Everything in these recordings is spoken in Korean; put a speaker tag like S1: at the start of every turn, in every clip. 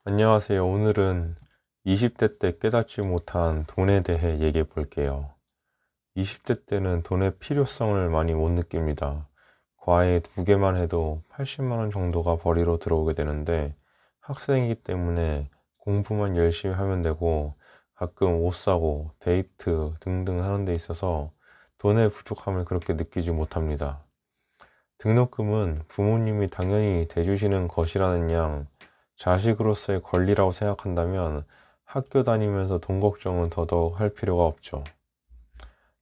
S1: 안녕하세요. 오늘은 20대 때 깨닫지 못한 돈에 대해 얘기해 볼게요. 20대 때는 돈의 필요성을 많이 못 느낍니다. 과외 2개만 해도 80만 원 정도가 벌이로 들어오게 되는데 학생이기 때문에 공부만 열심히 하면 되고 가끔 옷 사고 데이트 등등 하는 데 있어서 돈의 부족함을 그렇게 느끼지 못합니다. 등록금은 부모님이 당연히 대주시는 것이라는 양 자식으로서의 권리라고 생각한다면 학교 다니면서 돈 걱정은 더더욱 할 필요가 없죠.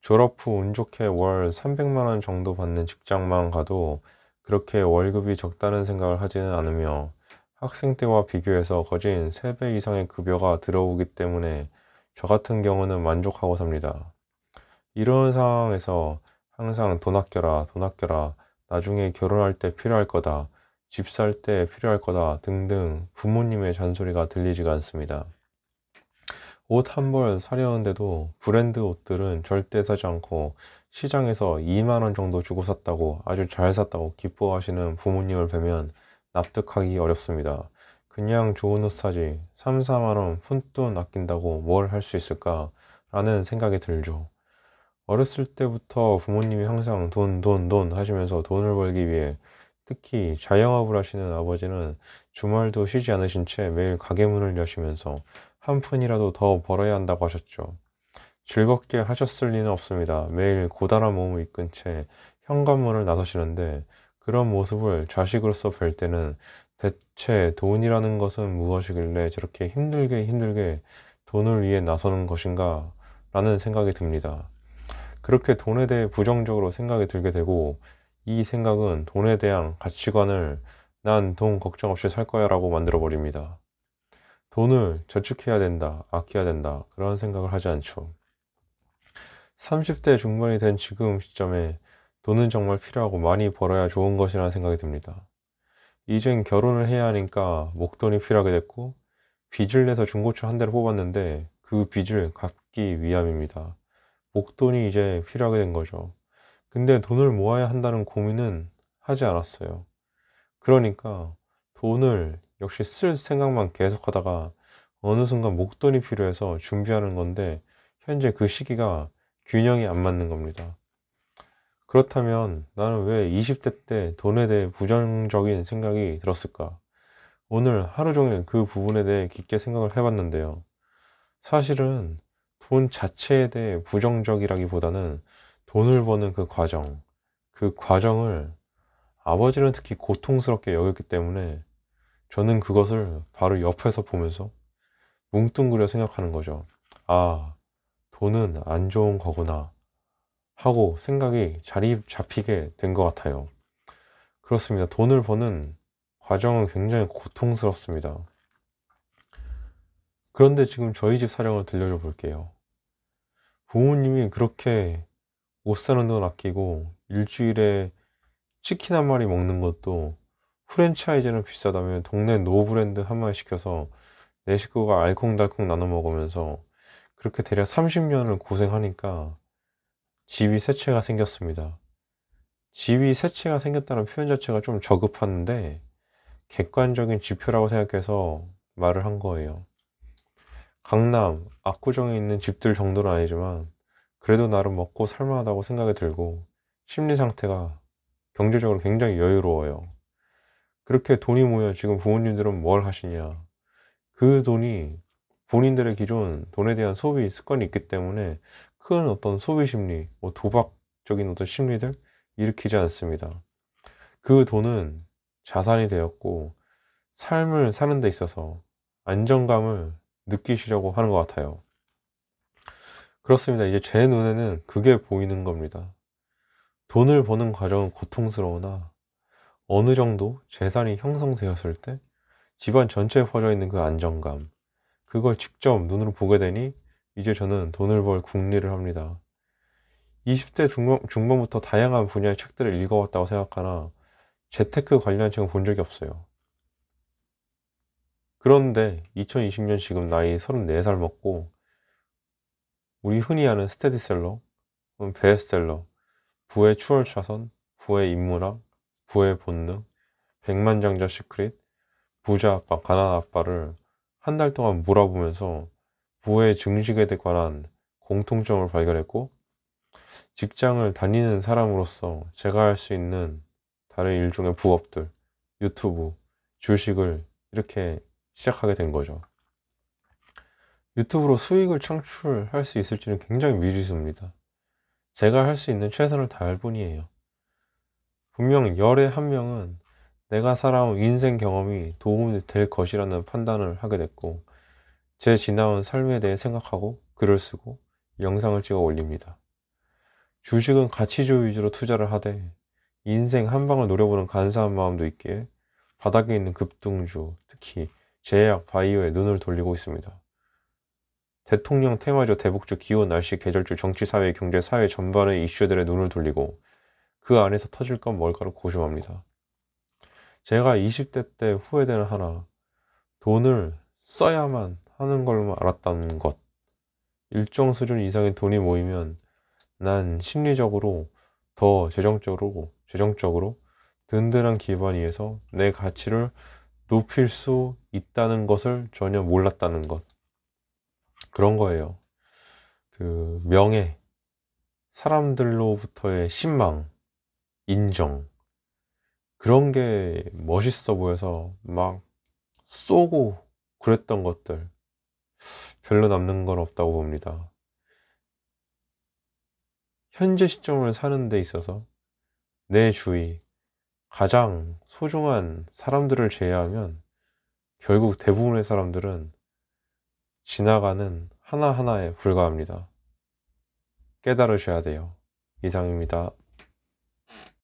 S1: 졸업 후 운 좋게 월 300만 원 정도 받는 직장만 가도 그렇게 월급이 적다는 생각을 하지는 않으며 학생 때와 비교해서 거진 3배 이상의 급여가 들어오기 때문에 저 같은 경우는 만족하고 삽니다. 이런 상황에서 항상 돈 아껴라, 돈 아껴라, 나중에 결혼할 때 필요할 거다, 집 살 때 필요할 거다 등등 부모님의 잔소리가 들리지가 않습니다. 옷 한 벌 사려는데도 브랜드 옷들은 절대 사지 않고 시장에서 2만 원 정도 주고 샀다고 아주 잘 샀다고 기뻐하시는 부모님을 뵈면 납득하기 어렵습니다. 그냥 좋은 옷 사지 3, 4만 원 푼돈 아낀다고 뭘 할 수 있을까? 라는 생각이 들죠. 어렸을 때부터 부모님이 항상 돈 하시면서 돈을 벌기 위해 특히 자영업을 하시는 아버지는 주말도 쉬지 않으신 채 매일 가게 문을 여시면서 한 푼이라도 더 벌어야 한다고 하셨죠. 즐겁게 하셨을 리는 없습니다. 매일 고단한 몸을 이끈 채 현관문을 나서시는데 그런 모습을 자식으로서 뵐 때는 대체 돈이라는 것은 무엇이길래 저렇게 힘들게 돈을 위해 나서는 것인가 라는 생각이 듭니다. 그렇게 돈에 대해 부정적으로 생각이 들게 되고 이 생각은 돈에 대한 가치관을 난 돈 걱정 없이 살 거야 라고 만들어 버립니다. 돈을 저축해야 된다, 아껴야 된다 그런 생각을 하지 않죠. 30대 중반이 된 지금 시점에 돈은 정말 필요하고 많이 벌어야 좋은 것이라는 생각이 듭니다. 이젠 결혼을 해야 하니까 목돈이 필요하게 됐고 빚을 내서 중고차 한 대를 뽑았는데 그 빚을 갚기 위함입니다. 목돈이 이제 필요하게 된 거죠. 근데 돈을 모아야 한다는 고민은 하지 않았어요. 그러니까 돈을 역시 쓸 생각만 계속 하다가 어느 순간 목돈이 필요해서 준비하는 건데 현재 그 시기가 균형이 안 맞는 겁니다. 그렇다면 나는 왜 20대 때 돈에 대해 부정적인 생각이 들었을까? 오늘 하루 종일 그 부분에 대해 깊게 생각을 해봤는데요. 사실은 돈 자체에 대해 부정적이라기보다는 돈을 버는 그 과정을 아버지는 특히 고통스럽게 여겼기 때문에 저는 그것을 바로 옆에서 보면서 뭉뚱그려 생각하는 거죠. 아, 돈은 안 좋은 거구나 하고 생각이 자리 잡히게 된 것 같아요. 그렇습니다. 돈을 버는 과정은 굉장히 고통스럽습니다. 그런데 지금 저희 집 사정을 들려줘 볼게요. 부모님이 그렇게 옷 사는 돈 아끼고 일주일에 치킨 한 마리 먹는 것도 프랜차이즈는 비싸다면 동네 노브랜드 한 마리 시켜서 내 식구가 알콩달콩 나눠 먹으면서 그렇게 대략 30년을 고생하니까 집이 새 채가 생겼습니다. 집이 새 채가 생겼다는 표현 자체가 좀 저급한데 객관적인 지표라고 생각해서 말을 한 거예요. 강남, 압구정에 있는 집들 정도는 아니지만 그래도 나름 먹고 살만하다고 생각이 들고 심리 상태가 경제적으로 굉장히 여유로워요. 그렇게 돈이 모여 지금 부모님들은 뭘 하시냐. 그 돈이 본인들의 기존 돈에 대한 소비 습관이 있기 때문에 큰 어떤 소비 심리, 뭐 도박적인 어떤 심리들 일으키지 않습니다. 그 돈은 자산이 되었고 삶을 사는 데 있어서 안정감을 느끼시려고 하는 것 같아요. 그렇습니다. 이제 제 눈에는 그게 보이는 겁니다. 돈을 버는 과정은 고통스러우나 어느 정도 재산이 형성되었을 때 집안 전체에 퍼져 있는 그 안정감, 그걸 직접 눈으로 보게 되니 이제 저는 돈을 벌 궁리를 합니다. 20대 중반부터 다양한 분야의 책들을 읽어왔다고 생각하나 재테크 관련 책은 본 적이 없어요. 그런데 2020년 지금 나이 34살 먹고 우리 흔히 아는 스테디셀러, 베스트셀러, 부의 추월차선, 부의 인문학, 부의 본능, 백만장자 시크릿, 부자 아빠, 가난한 아빠를 한 달 동안 몰아보면서 부의 증식에 관한 공통점을 발견했고, 직장을 다니는 사람으로서 제가 할 수 있는 다른 일종의 부업들, 유튜브, 주식을 이렇게 시작하게 된 거죠. 유튜브로 수익을 창출할 수 있을지는 굉장히 미지수입니다. 제가 할 수 있는 최선을 다할 뿐이에요. 분명 열의 한 명은 내가 살아온 인생 경험이 도움이 될 것이라는 판단을 하게 됐고, 제 지나온 삶에 대해 생각하고 글을 쓰고 영상을 찍어 올립니다. 주식은 가치주 위주로 투자를 하되 인생 한 방을 노려보는 간사한 마음도 있기에 바닥에 있는 급등주, 특히 제약, 바이오에 눈을 돌리고 있습니다. 대통령 테마주, 대북주, 기후, 날씨, 계절주, 정치, 사회, 경제, 사회 전반의 이슈들에 눈을 돌리고 그 안에서 터질 건 뭘까를 고심합니다. 제가 20대 때 후회되는 하나, 돈을 써야만 하는 걸만 알았다는 것. 일정 수준 이상의 돈이 모이면 난 심리적으로 더 재정적으로 든든한 기반 위에서 내 가치를 높일 수 있다는 것을 전혀 몰랐다는 것. 그런 거예요. 그 명예, 사람들로부터의 신망, 인정, 그런 게 멋있어 보여서 막 쏘고 그랬던 것들, 별로 남는 건 없다고 봅니다. 현재 시점을 사는 데 있어서 내 주위 가장 소중한 사람들을 제외하면 결국 대부분의 사람들은 지나가는 하나하나에 불과합니다. 깨달으셔야 돼요. 이상입니다.